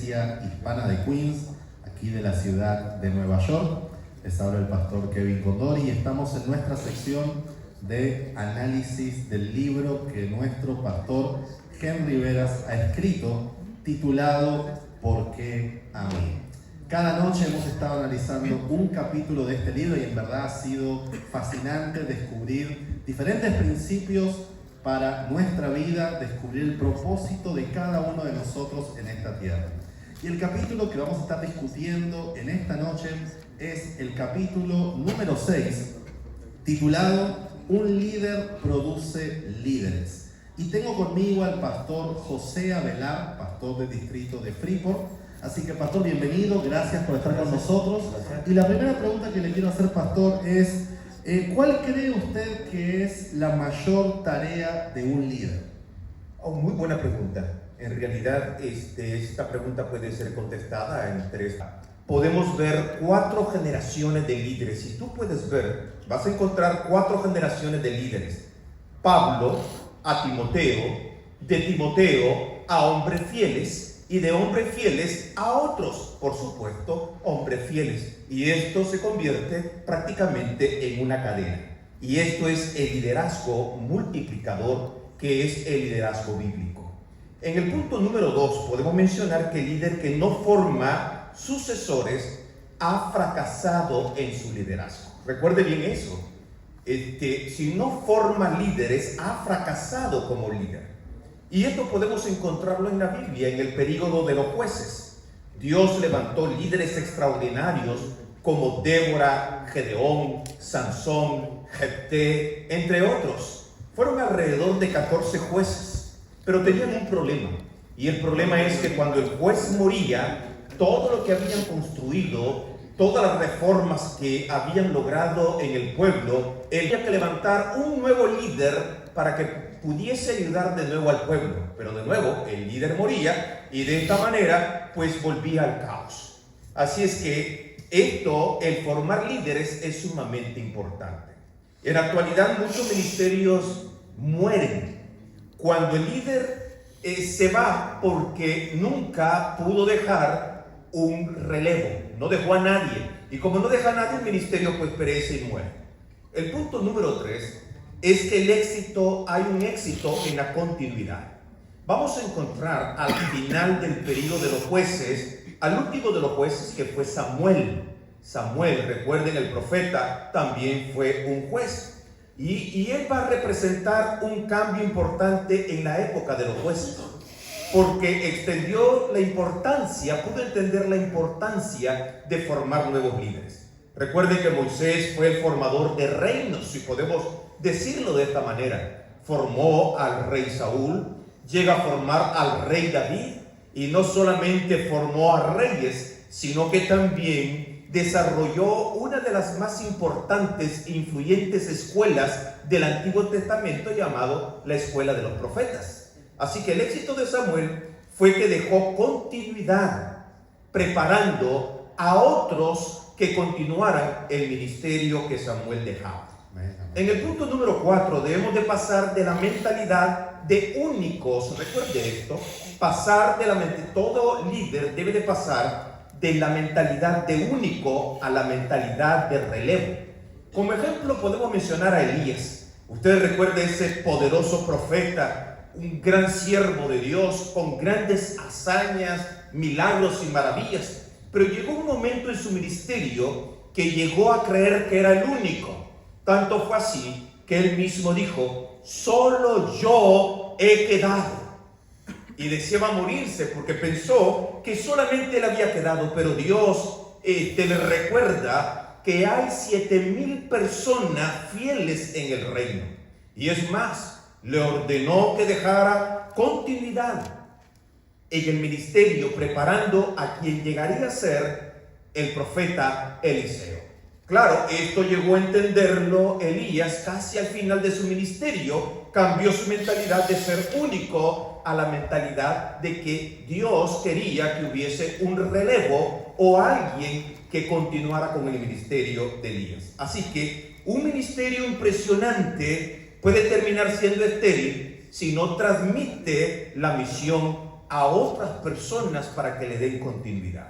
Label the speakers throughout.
Speaker 1: Iglesia Hispana de Queens, aquí de la ciudad de Nueva York. Les habla el pastor Kevin Condori y estamos en nuestra sección de análisis del libro que nuestro pastor Henry Veras ha escrito, titulado ¿Por qué a mí? Cada noche hemos estado analizando un capítulo de este libro y en verdad ha sido fascinante descubrir diferentes principios para nuestra vida, descubrir el propósito de cada uno de nosotros en esta tierra. Y el capítulo que vamos a estar discutiendo en esta noche es el capítulo número 6, titulado Un líder produce líderes. Y tengo conmigo al pastor José Avelar, pastor del distrito de Freeport. Así que, pastor, bienvenido, gracias por estar con nosotros. Y la primera pregunta que le quiero hacer, pastor, es ¿cuál cree usted que es la mayor tarea de un líder?
Speaker 2: Muy buena pregunta. En realidad, esta pregunta puede ser contestada en tres. Podemos ver 4 generaciones de líderes. Si tú puedes ver, vas a encontrar 4 generaciones de líderes. Pablo a Timoteo, de Timoteo a hombres fieles, y de hombres fieles a otros, por supuesto, hombres fieles. Y esto se convierte prácticamente en una cadena. Y esto es el liderazgo multiplicador, que es el liderazgo bíblico. En el punto número 2 podemos mencionar que el líder que no forma sucesores ha fracasado en su liderazgo. Recuerde bien eso. Si no forma líderes, ha fracasado como líder. Y esto podemos encontrarlo en la Biblia, en el período de los jueces. Dios levantó líderes extraordinarios como Débora, Gedeón, Sansón, Jefté, entre otros. Fueron alrededor de 14 jueces, pero tenían un problema. Y el problema es que cuando el juez moría, todo lo que habían construido, todas las reformas que habían logrado en el pueblo, había que levantar un nuevo líder para que pudiese ayudar de nuevo al pueblo. Pero de nuevo, el líder moría y de esta manera, pues volvía al caos. Así es que el formar líderes es sumamente importante. En la actualidad, muchos ministerios mueren cuando el líder se va porque nunca pudo dejar un relevo, no dejó a nadie. Y como no deja a nadie, el ministerio pues perece y muere. El punto número 3 es que hay un éxito en la continuidad. Vamos a encontrar al final del periodo de los jueces, al último de los jueces, que fue Samuel. Samuel, recuerden, el profeta también fue un juez. Y él va a representar un cambio importante en la época de los jueces, porque extendió la importancia, pudo entender la importancia de formar nuevos líderes. Recuerden que Moisés fue el formador de reinos, si podemos decirlo de esta manera. Formó al rey Saúl, llega a formar al rey David, y no solamente formó a reyes, sino que también desarrolló una de las más importantes e influyentes escuelas del Antiguo Testamento, llamado la Escuela de los Profetas. Así que el éxito de Samuel fue que dejó continuidad, preparando a otros que continuaran el ministerio que Samuel dejaba. En el punto número 4 debemos de pasar de la mentalidad de únicos. Recuerde esto, todo líder debe de pasar de la mentalidad de único a la mentalidad de relevo. Como ejemplo podemos mencionar a Elías. Ustedes recuerden ese poderoso profeta, un gran siervo de Dios con grandes hazañas, milagros y maravillas. Pero llegó un momento en su ministerio que llegó a creer que era el único. Tanto fue así que él mismo dijo: solo yo he quedado. Y deseaba morirse porque pensó que solamente él había quedado. Pero Dios le recuerda que hay 7,000 personas fieles en el reino. Y es más, le ordenó que dejara continuidad en el ministerio, preparando a quien llegaría a ser el profeta Eliseo. Claro, esto llegó a entenderlo Elías casi al final de su ministerio. Cambió su mentalidad de ser único a la mentalidad de que Dios quería que hubiese un relevo o alguien que continuara con el ministerio de Elías. Así que un ministerio impresionante puede terminar siendo estéril si no transmite la misión a otras personas para que le den continuidad.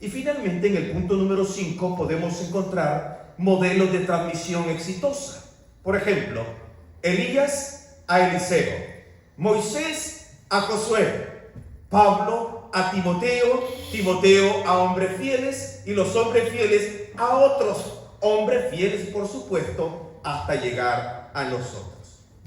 Speaker 2: Y finalmente, en el punto número 5, podemos encontrar modelos de transmisión exitosa. Por ejemplo, Elías a Eliseo, Moisés a Josué, Pablo a Timoteo, Timoteo a hombres fieles y los hombres fieles a otros hombres fieles, por supuesto, hasta llegar a nosotros.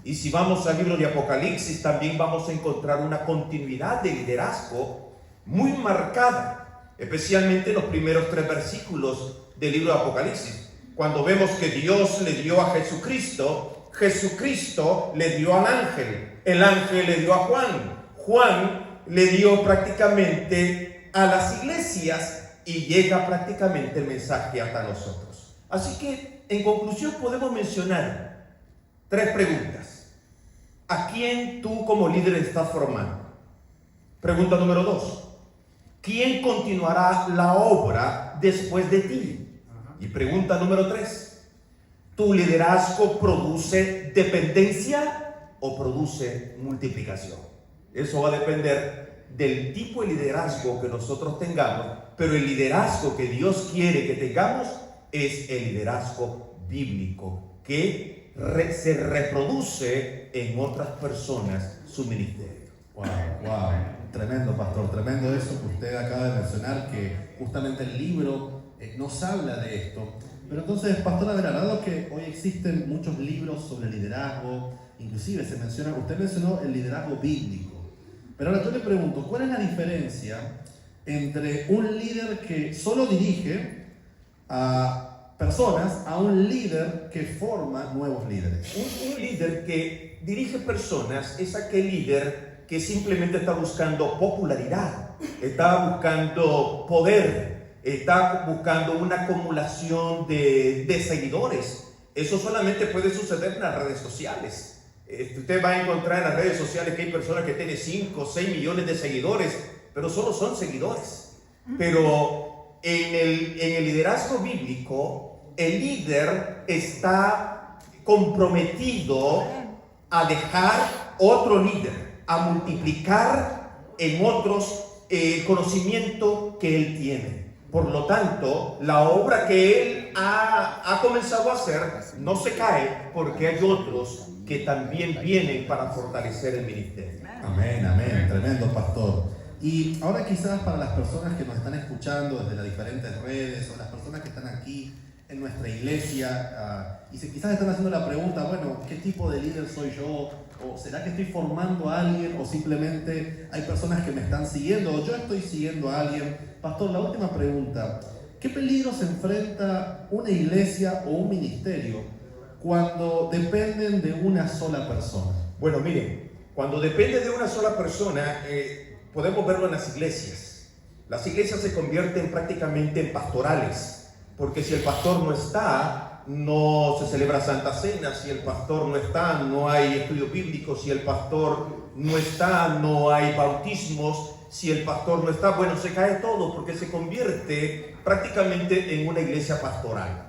Speaker 2: Y si vamos al libro de Apocalipsis, también vamos a encontrar una continuidad de liderazgo muy marcada, especialmente en los primeros 3 versículos del libro de Apocalipsis, cuando vemos que Dios le dio a Jesucristo, Jesucristo le dio al ángel, el ángel le dio a Juan, Juan le dio prácticamente a las iglesias y llega prácticamente el mensaje hasta nosotros. Así que, en conclusión, podemos mencionar 3 preguntas. ¿A quién tú como líder estás formando? Pregunta número 2. ¿Quién continuará la obra después de ti? Y pregunta número 3. ¿Tu liderazgo produce dependencia o produce multiplicación? Eso va a depender del tipo de liderazgo que nosotros tengamos, pero el liderazgo que Dios quiere que tengamos es el liderazgo bíblico, que se reproduce en otras personas su ministerio.
Speaker 1: Wow. Tremendo, pastor, tremendo eso que usted acaba de mencionar, que justamente el libro nos habla de esto. Pero entonces, pastor Avelar, dado que hoy existen muchos libros sobre liderazgo, inclusive usted mencionó el liderazgo bíblico. Pero ahora yo le pregunto, ¿cuál es la diferencia entre un líder que solo dirige a personas a un líder que forma nuevos líderes?
Speaker 2: Un líder que dirige personas es aquel líder que simplemente está buscando popularidad, está buscando poder, está buscando una acumulación de seguidores. Eso solamente puede suceder en las redes sociales. Usted va a encontrar en las redes sociales que hay personas que tienen 5 o 6 millones de seguidores, pero solo son seguidores. Pero en el liderazgo bíblico, el líder está comprometido a dejar otro líder, a multiplicar en otros el conocimiento que él tiene. Por lo tanto, la obra que él ha comenzado a hacer no se cae, porque hay otros que también vienen para fortalecer el ministerio.
Speaker 1: Amén, tremendo, pastor. Y ahora quizás para las personas que nos están escuchando desde las diferentes redes, o las personas que están aquí en nuestra iglesia, y quizás están haciendo la pregunta, bueno, ¿qué tipo de líder soy yo? ¿O será que estoy formando a alguien? ¿O simplemente hay personas que me están siguiendo? ¿O yo estoy siguiendo a alguien? Pastor, la última pregunta. ¿Qué peligros enfrenta una iglesia o un ministerio cuando dependen de una sola persona?
Speaker 2: Bueno, miren, cuando depende de una sola persona, podemos verlo en las iglesias. Las iglesias se convierten prácticamente en pastorales, porque si el pastor no está, no se celebra Santa Cena. Si el pastor no está, no hay estudio bíblico. Si el pastor no está, no hay bautismos. Si el pastor no está, bueno, se cae todo, porque se convierte prácticamente en una iglesia pastoral.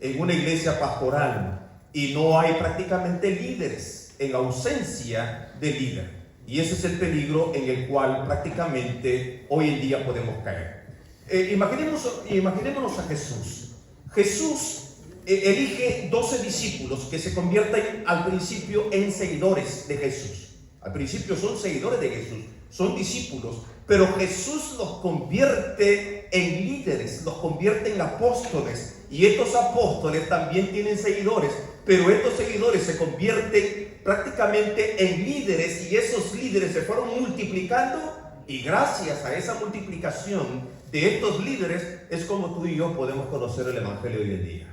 Speaker 2: En una iglesia pastoral. Y no hay prácticamente líderes, en ausencia de líder. Y ese es el peligro en el cual prácticamente hoy en día podemos caer. Imaginémonos a Jesús. Jesús elige 12 discípulos que se convierten al principio en seguidores de Jesús. Al principio son seguidores de Jesús, son discípulos, pero Jesús los convierte en líderes, los convierte en apóstoles, y estos apóstoles también tienen seguidores, pero estos seguidores se convierten prácticamente en líderes, y esos líderes se fueron multiplicando, y gracias a esa multiplicación de estos líderes es como tú y yo podemos conocer el evangelio hoy en día.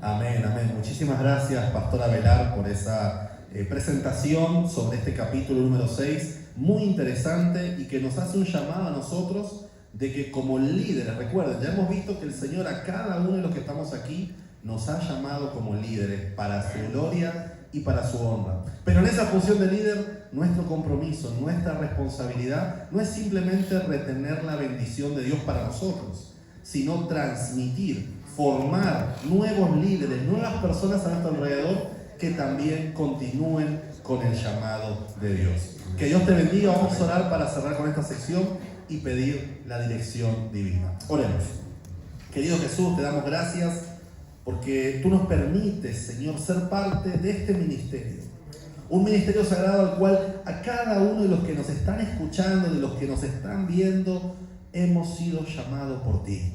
Speaker 1: Amén. Muchísimas gracias, Pastor Avelar, por esa presentación sobre este capítulo número 6, muy interesante, y que nos hace un llamado a nosotros de que como líderes, recuerden, ya hemos visto que el Señor a cada uno de los que estamos aquí nos ha llamado como líderes para su gloria y para su honra. Pero en esa función de líder, nuestro compromiso, nuestra responsabilidad no es simplemente retener la bendición de Dios para nosotros, sino transmitir, formar nuevos líderes, nuevas personas a nuestro alrededor que también continúen con el llamado de Dios. Que Dios te bendiga. Vamos a orar para cerrar con esta sección y pedir la dirección divina. Oremos. Querido Jesús, te damos gracias porque tú nos permites, Señor, ser parte de este ministerio. Un ministerio sagrado al cual a cada uno de los que nos están escuchando, de los que nos están viendo, hemos sido llamados por ti.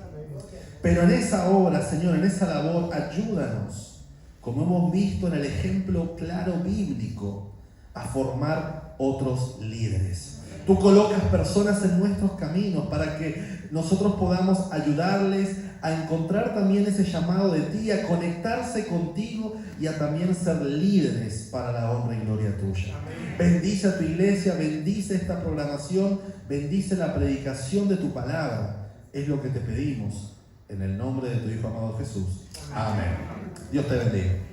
Speaker 1: Pero en esa obra, Señor, en esa labor, ayúdanos, como hemos visto en el ejemplo claro bíblico, a formar otros líderes. Tú colocas personas en nuestros caminos para que nosotros podamos ayudarles a encontrar también ese llamado de ti, a conectarse contigo y a también ser líderes para la honra y gloria tuya. Bendice a tu iglesia, bendice esta programación, bendice la predicación de tu palabra. Es lo que te pedimos en el nombre de tu Hijo amado Jesús. Amén. Dios te bendiga.